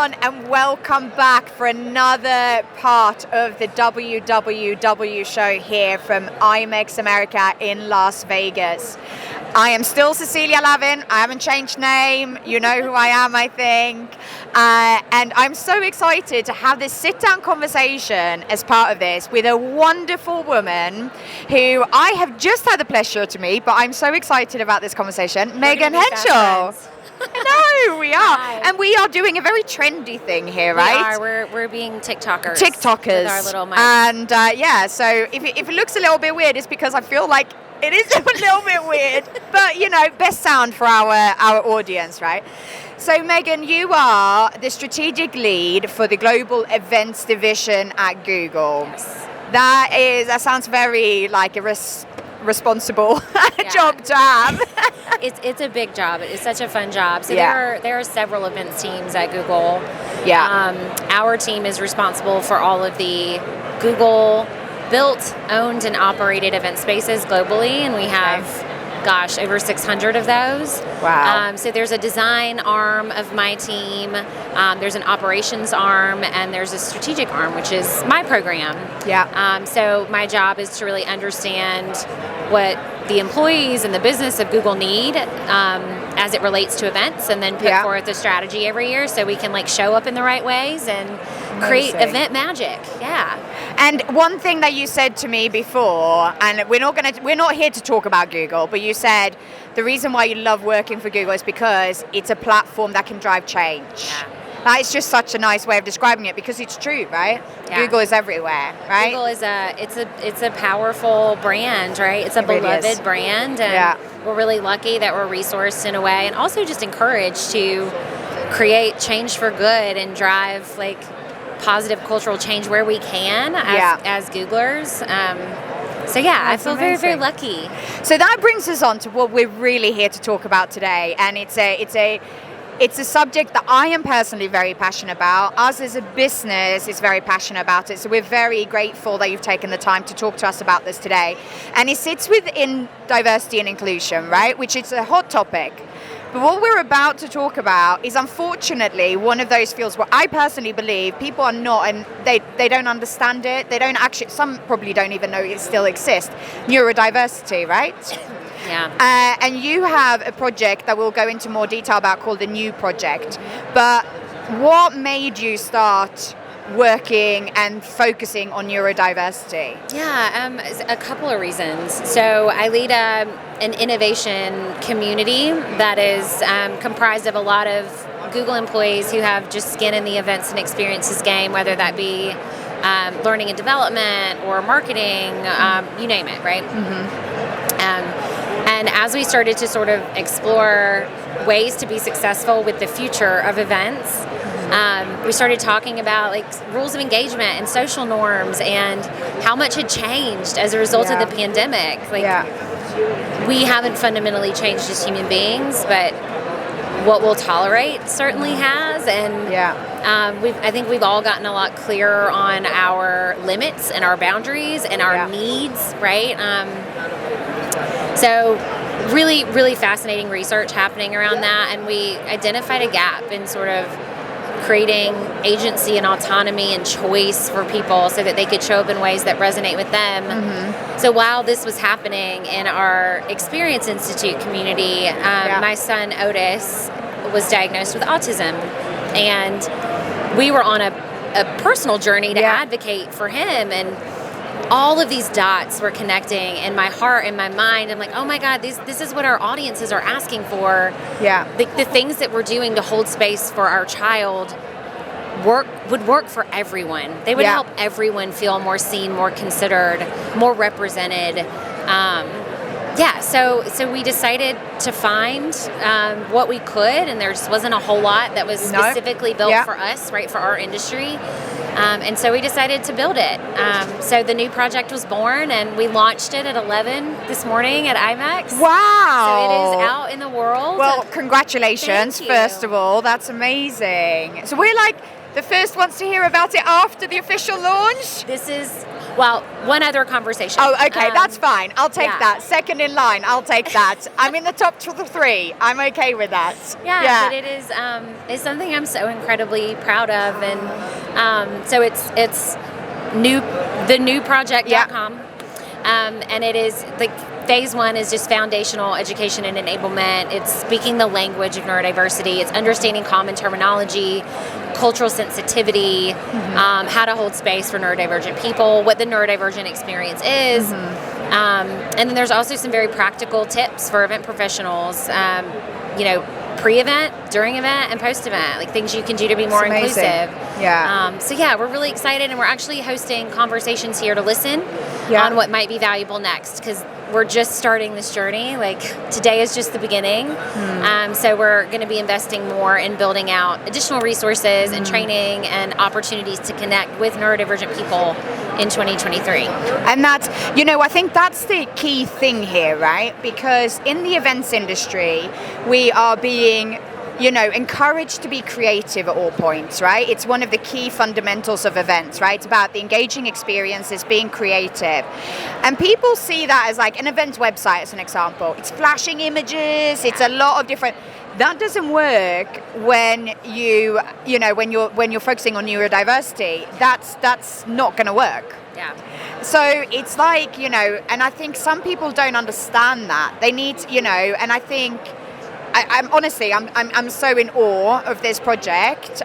everyone, and welcome back for another part of the WWW show here from IMEX America in Las Vegas. I am still Cecilia Lavin. I haven't changed name. You know who I am, I think. And I'm so excited to have this sit-down conversation as part of this with a wonderful woman who I have just had the pleasure to meet, but I'm so excited about this conversation, Megan Henshall. No, we are. Hi. And we are doing a very trendy thing here, right? We are. We're being TikTokers. TikTokers. With our little mics. And so if it looks a little bit weird, it's because I feel like it is a little bit weird. But, you know, best sound for our audience, right? So, Megan, you are the strategic lead for the global events division at Google. Yes. That sounds very like a responsible job to have. It's a big job. It's such a fun job. So Yeah. there are several events teams at Google. Yeah. Our team is responsible for all of the Google built, owned, and operated event spaces globally, and we have over 600 of those. Wow. So there's a design arm of my team, there's an operations arm, and there's a strategic arm, which is my program. Yeah. So my job is to really understand what the employees and the business of Google need as it relates to events, and then put forth a strategy every year so we can show up in the right ways and create event magic. Yeah. And one thing that you said to me before, and we're not here to talk about Google, but you said the reason why you love working for Google is because it's a platform that can drive change. Yeah. That is just such a nice way of describing it, because it's true, right? Yeah. Google is everywhere, right? Google is it's a powerful brand, right? It's a beloved brand, and we're really lucky that we're resourced in a way, and also just encouraged to create change for good and drive positive cultural change where we can as Googlers. I feel very, very lucky. So that brings us on to what we're really here to talk about today, and it's a subject that I am personally very passionate about. Us as a business is very passionate about it, so we're very grateful that you've taken the time to talk to us about this today. And it sits within diversity and inclusion, right, which is a hot topic. But what we're about to talk about is, unfortunately, one of those fields where I personally believe people are not, and they don't understand it. They don't actually, some probably don't even know it still exists. Neurodiversity, right? Yeah. And you have a project that we'll go into more detail about called the New Project. But what made you start working and focusing on neurodiversity? Yeah, a couple of reasons. So I lead an innovation community that is comprised of a lot of Google employees who have just skin in the events and experiences game, whether that be learning and development or marketing, you name it, right? Mm-hmm. And as we started to sort of explore ways to be successful with the future of events, we started talking about rules of engagement and social norms and how much had changed as a result of the pandemic. We haven't fundamentally changed as human beings, but what we'll tolerate certainly has. And I think we've all gotten a lot clearer on our limits and our boundaries and our needs, right? So really, really fascinating research happening around that, and we identified a gap in sort of creating agency and autonomy and choice for people so that they could show up in ways that resonate with them. Mm-hmm. So while this was happening in our Experience Institute community, my son Otis was diagnosed with autism, and we were on a personal journey to advocate for him, and all of these dots were connecting in my heart and my mind. I'm like, oh my God, this is what our audiences are asking for. Yeah. The things that we're doing to hold space for our child would work for everyone. They would help everyone feel more seen, more considered, more represented. So we decided to find what we could, and there just wasn't a whole lot that was specifically built for us, right, for our industry. And so we decided to build it. So the New Project was born, and we launched it at 11 this morning at IMEX. Wow. So it is out in the world. Well, congratulations, Thank you. first of all. That's amazing. So we're the first ones to hear about it after the official launch? This is Well, one other conversation. Oh, okay, that's fine. I'll take yeah. that. Second in line, I'll take that. I'm in the top 3. I'm okay with that. Yeah, but it is it's something I'm so incredibly proud of, and so it's thenewproject.com, and it is like phase 1 is just foundational education and enablement. It's speaking the language of neurodiversity. It's understanding common terminology, cultural sensitivity, how to hold space for neurodivergent people, what the neurodivergent experience is. And then there's also some very practical tips for event professionals, pre-event, during event, and post-event, like things you can do to be more inclusive. Yeah. So we're really excited, and we're actually hosting conversations here to listen on what might be valuable next, because we're just starting this journey. Like, today is just the beginning. So we're going to be investing more in building out additional resources and training and opportunities to connect with neurodivergent people in 2023. And that's, I think that's the key thing here, right? Because in the events industry, we are being encouraged to be creative at all points, right? It's one of the key fundamentals of events, right? It's about the engaging experiences, being creative. And people see that as like an event website, as an example. It's flashing images, it's a lot of different... That doesn't work when when you're focusing on neurodiversity. That's not going to work. Yeah. So it's like, and I think some people don't understand that. They need, and I think I'm honestly, I'm so in awe of this project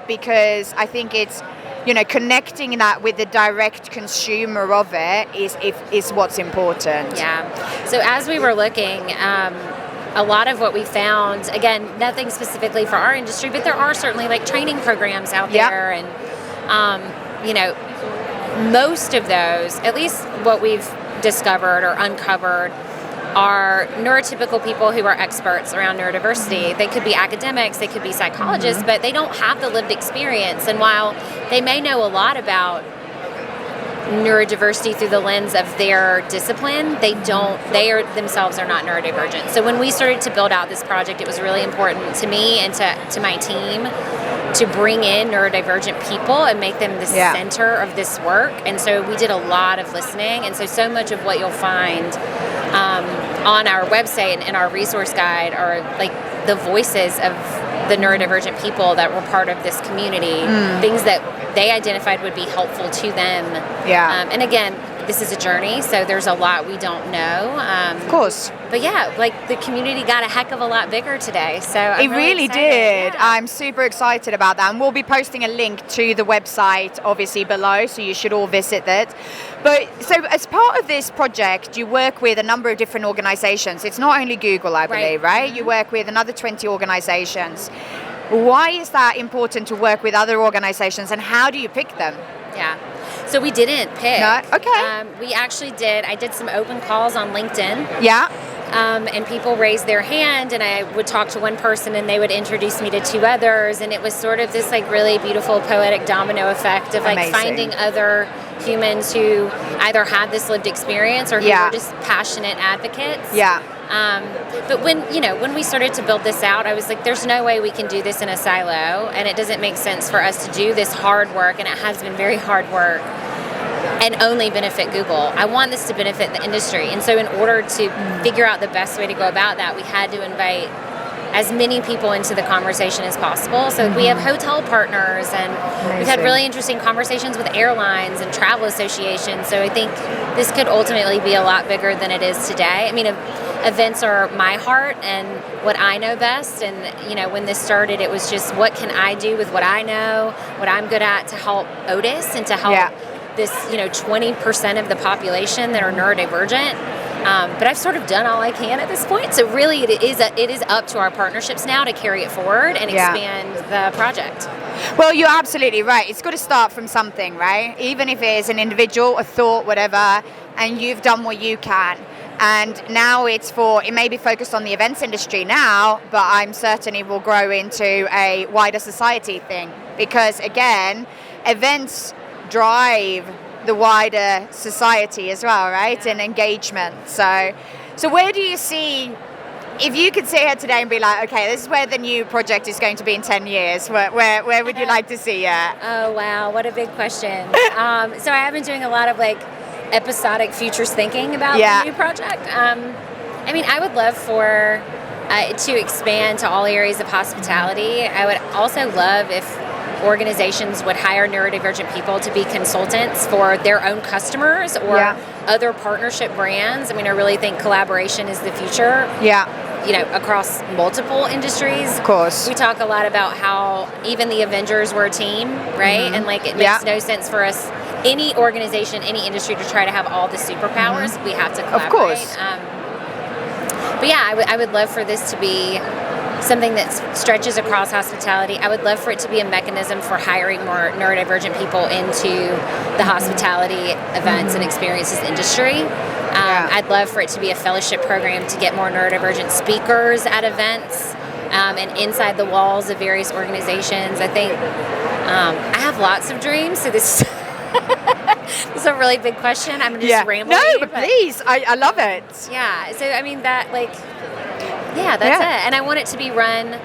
because I think it's, connecting that with the direct consumer of it is what's important. Yeah. So as we were looking, a lot of what we found, again, nothing specifically for our industry, but there are certainly like training programs out there, and most of those, at least what we've discovered or uncovered, are neurotypical people who are experts around neurodiversity. They could be academics, they could be psychologists, but they don't have the lived experience. And while they may know a lot about neurodiversity through the lens of their discipline, they themselves are not neurodivergent. So when we started to build out this project, it was really important to me and to my team to bring in neurodivergent people and make them the center of this work. And so we did a lot of listening. And so much of what you'll find on our website and in our resource guide are like the voices of the neurodivergent people that were part of this community, things that they identified would be helpful to them. And again, this is a journey, so there's a lot we don't know. Of course. But like the community got a heck of a lot bigger today. So I'm really excited. did. Yeah. I'm super excited about that. And we'll be posting a link to the website, obviously, below, so you should all visit that. But so as part of this project, you work with a number of different organizations. It's not only Google, I believe, right? Mm-hmm. You work with another 20 organizations. Why is that important to work with other organizations, and how do you pick them? Yeah. So we didn't pick. No? Okay. We actually did. I did some open calls on LinkedIn. Yeah. And people raised their hand, and I would talk to one person and they would introduce me to 2 others, and it was sort of this like really beautiful poetic domino effect of like Amazing. Finding other humans who either had this lived experience or who were just passionate advocates. Yeah. But when we started to build this out, I was like, there's no way we can do this in a silo, and it doesn't make sense for us to do this hard work, and it has been very hard work, and only benefit Google. I want this to benefit the industry. And so in order to figure out the best way to go about that, we had to invite as many people into the conversation as possible. So we have hotel partners, and we've had really interesting conversations with airlines and travel associations. So I think this could ultimately be a lot bigger than it is today. I mean, events are my heart and what I know best. And, when this started, it was just what can I do with what I know, what I'm good at to help Otis and to help this, 20% of the population that are neurodivergent. But I've sort of done all I can at this point. So really, it is up to our partnerships now to carry it forward and expand the project. Well, you're absolutely right. It's got to start from something, right? Even if it is an individual, a thought, whatever, and you've done what you can. And now it may be focused on the events industry now, but I'm certain it will grow into a wider society thing. Because again, events drive the wider society as well, right? And engagement. So where do you see if you could sit here today and be like, okay, this is where the new project is going to be in 10 years, where would you like to see it? Oh, wow. What a big question. So I have been doing a lot of like episodic futures thinking about the new project. I mean, I would love for to expand to all areas of hospitality. I would also love if organizations would hire neurodivergent people to be consultants for their own customers or other partnership brands. I mean, I really think collaboration is the future. You know, across multiple industries. Of course. We talk a lot about how even the Avengers were a team, right? And like it makes no sense for us, any organization, any industry, to try to have all the superpowers. We have to collaborate. Of course. But yeah, I would love for this to be something that stretches across hospitality. I would love for it to be a mechanism for hiring more neurodivergent people into the hospitality events and experiences industry. I'd love for it to be a fellowship program to get more neurodivergent speakers at events and inside the walls of various organizations. I think I have lots of dreams, so this is a really big question. I'm just rambling. No, but please, I love it. Yeah, so I mean that that's it. And I want it to be run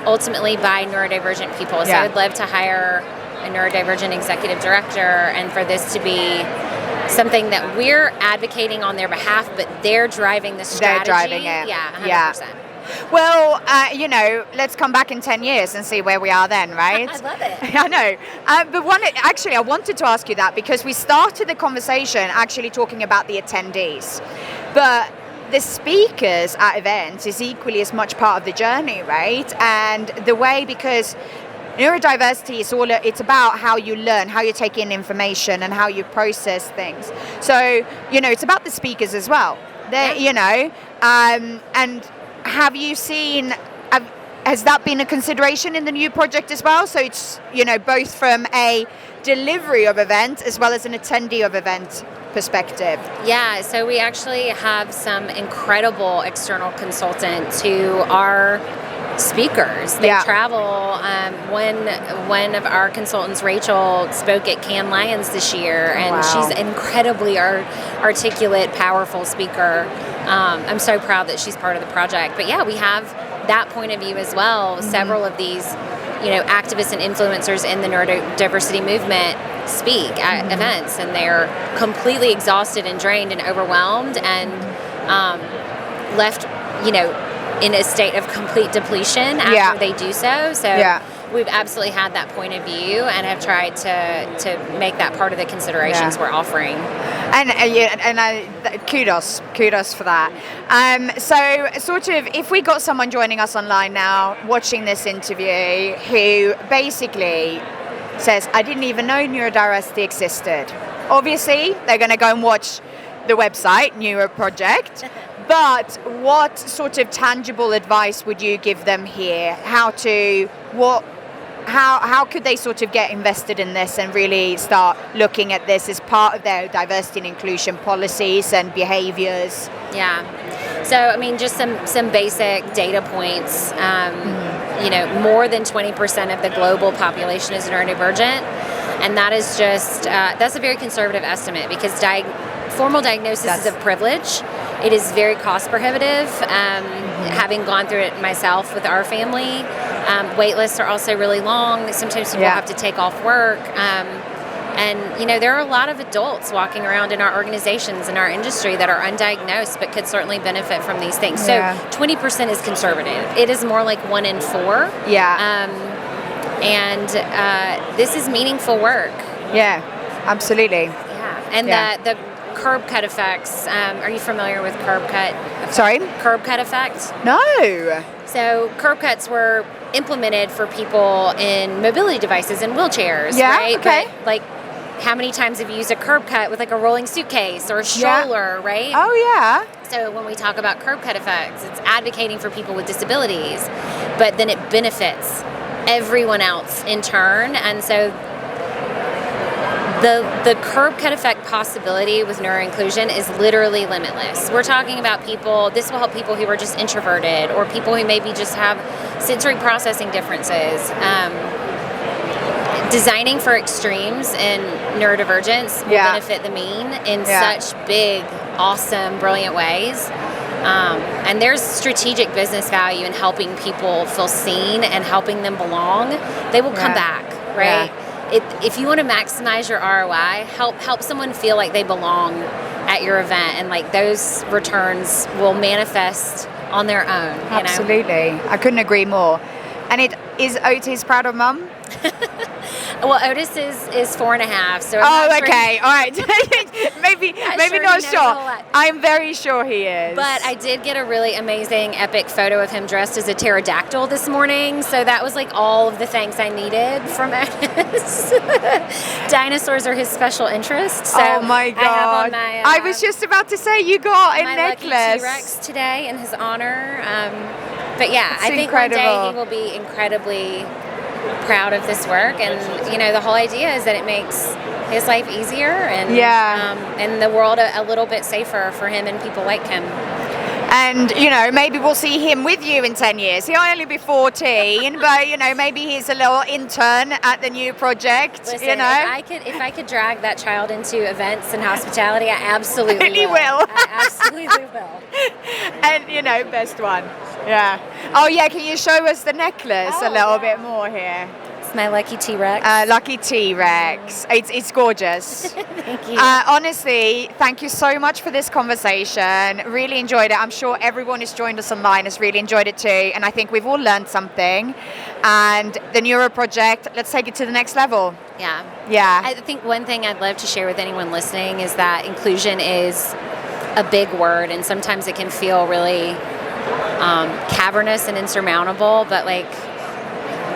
ultimately by neurodivergent people. So I would love to hire a neurodivergent executive director and for this to be something that we're advocating on their behalf, but they're driving the strategy. They're driving it. Yeah, 100%. Well, let's come back in 10 years and see where we are then, right? I love it. I know. But I wanted to ask you that because we started the conversation actually talking about the attendees. But the speakers at events is equally as much part of the journey, right? And the way, because neurodiversity it's about how you learn, how you take in information and how you process things. So, it's about the speakers as well. And have you seen, has that been a consideration in the new project as well? So it's, both from a delivery of event as well as an attendee of event perspective. Yeah, so we actually have some incredible external consultants who are speakers. They travel. One of our consultants, Rachel, spoke at Cannes Lions this year, and she's incredibly articulate, powerful speaker. I'm so proud that she's part of the project. But yeah, we have that point of view as well. Several of these, activists and influencers in the neurodiversity movement speak at events, and they're completely exhausted and drained and overwhelmed and left, in a state of complete depletion after they do so. So we've absolutely had that point of view and have tried to make that part of the considerations we're offering. And kudos for that. So sort of, if we got someone joining us online now, watching this interview, who basically says, I didn't even know neurodiversity existed. Obviously, they're going to go and watch the website, Neuro Project. But what sort of tangible advice would you give them here? How could they sort of get invested in this and really start looking at this as part of their diversity and inclusion policies and behaviors? Yeah. So, I mean, just some basic data points. More than 20% of the global population is neurodivergent. And that is just, that's a very conservative estimate because formal diagnosis is a privilege. It is very cost prohibitive. Having gone through it myself with our family, wait lists are also really long. Sometimes people have to take off work. And, there are a lot of adults walking around in our organizations, in our industry that are undiagnosed but could certainly benefit from these things. So 20% is conservative. It is more like 1 in 4. This is meaningful work. Yeah, absolutely. Yeah, and the curb cut effects. Are you familiar with curb cut? Sorry? Curb cut effect? No. So curb cuts were implemented for people in mobility devices and wheelchairs, right? Okay. But, like, how many times have you used a curb cut with like a rolling suitcase or a stroller, right? Oh, yeah. So when we talk about curb cut effects, it's advocating for people with disabilities, but then it benefits everyone else in turn. And so the curb cut effect possibility with neuroinclusion is literally limitless. We're talking about people, this will help people who are just introverted or people who maybe just have sensory processing differences. Designing for extremes in neurodivergence will benefit the mean in such big, awesome, brilliant ways. And there's strategic business value in helping people feel seen and helping them belong. They will come back, right? If you want to maximize your ROI, help someone feel like they belong at your event, and like those returns will manifest on their own. Absolutely. I couldn't agree more. And is Otis proud of mum? Well, Otis is 4.5. So okay, all right. maybe not sure. I'm very sure he is. But I did get a really amazing, epic photo of him dressed as a pterodactyl this morning. So that was like all of the things I needed from Otis. Dinosaurs are his special interest. So oh my God! I was just about to say you got a necklace. Lucky T-Rex today in his honor. But yeah, it's I think incredible. One day he will be incredibly proud of this work, and the whole idea is that it makes his life easier and the world a little bit safer for him and people like him. And maybe we'll see him with you in 10 years. He'll only be 14, but maybe he's a little intern at the new project. Listen, if I could drag that child into events and hospitality, I absolutely will. I absolutely will. And best one. Yeah. Oh yeah, can you show us the necklace a little bit more here? It's my lucky T-Rex. Lucky T-Rex. It's gorgeous. Thank you. Honestly, thank you so much for this conversation. Really enjoyed it. I'm sure everyone who's joined us online has really enjoyed it too. And I think we've all learned something. And the Neuro Project, let's take it to the next level. Yeah. I think one thing I'd love to share with anyone listening is that inclusion is a big word, and sometimes it can feel really cavernous and insurmountable, but like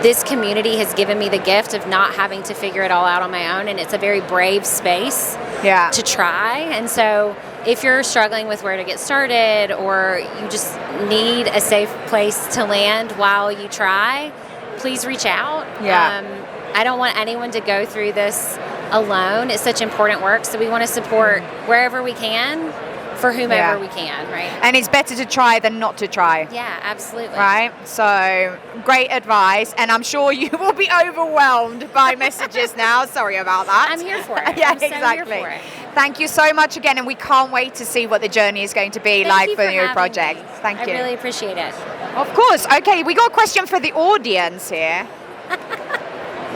this community has given me the gift of not having to figure it all out on my own, and it's a very brave space to try. And so if you're struggling with where to get started, or you just need a safe place to land while you try, please reach out. I don't want anyone to go through this alone. It's such important work, so we want to support wherever we can for whomever we can, right? And it's better to try than not to try. Yeah, absolutely. Right? So, great advice. And I'm sure you will be overwhelmed by messages now. Sorry about that. I'm here for it. Exactly. Here for it. Thank you so much again. And we can't wait to see what the journey is going to be like for your project. Thank you. I really appreciate it. Of course. Okay, we got a question for the audience here.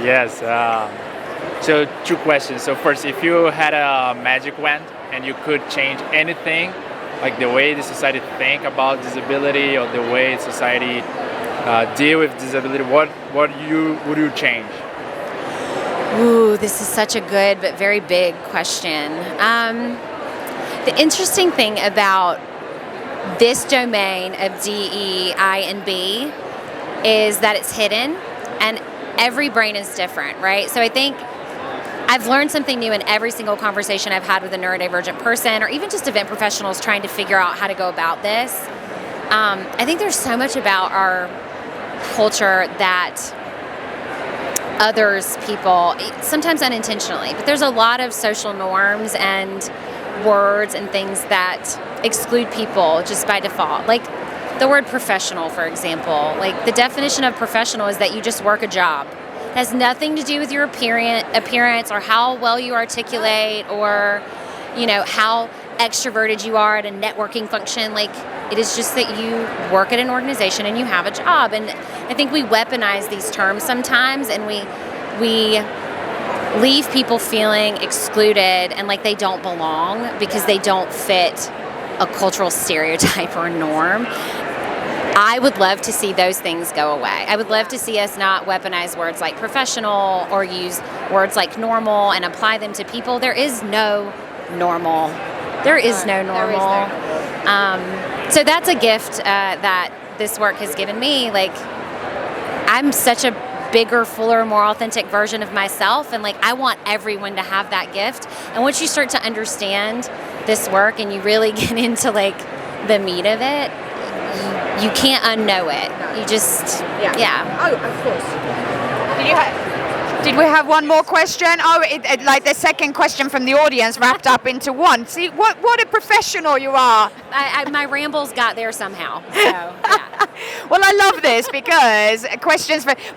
Yes. So 2 questions. So first, if you had a magic wand and you could change anything, like the way the society think about disability or the way society deal with disability, what would you change? Ooh, this is such a good but very big question. The interesting thing about this domain of D, E, I, and B is that it's hidden, and every brain is different, right? So I think I've learned something new in every single conversation I've had with a neurodivergent person, or even just event professionals trying to figure out how to go about this. I think there's so much about our culture that others people, sometimes unintentionally, but there's a lot of social norms and words and things that exclude people just by default. Like the word professional, for example. Like the definition of professional is that you just work a job. It has nothing to do with your appearance or how well you articulate, or how extroverted you are at a networking function. Like it is just that you work at an organization and you have a job. And I think we weaponize these terms sometimes, and we leave people feeling excluded and like they don't belong because they don't fit a cultural stereotype or norm. I would love to see those things go away. I would love to see us not weaponize words like professional or use words like normal and apply them to people. There is no normal. There is no normal. So that's a gift that this work has given me. Like, I'm such a bigger, fuller, more authentic version of myself, and like I want everyone to have that gift. And once you start to understand this work and you really get into like the meat of it, you can't unknow it. You just, Oh, of course. Did we have one more question? Oh, like the second question from the audience wrapped up into one. See, what a professional you are. My rambles got there somehow. So, yeah. Well, I love this because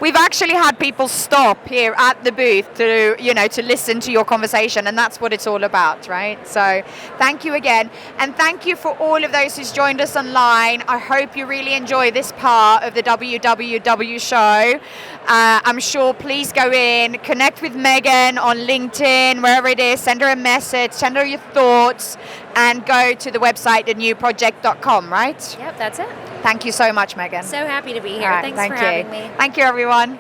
we've actually had people stop here at the booth to listen to your conversation, and that's what it's all about, right? So thank you again, and thank you for all of those who's joined us online. I hope you really enjoy this part of the WWW show. I'm sure, please go in, connect with Megan on LinkedIn, wherever it is, send her a message, send her your thoughts, and go to the website, thenewproject.com, right? Yep, that's it. Thank you so much, Megan. So happy to be here. All right, Thanks thank for you. having me. Thank you, everyone.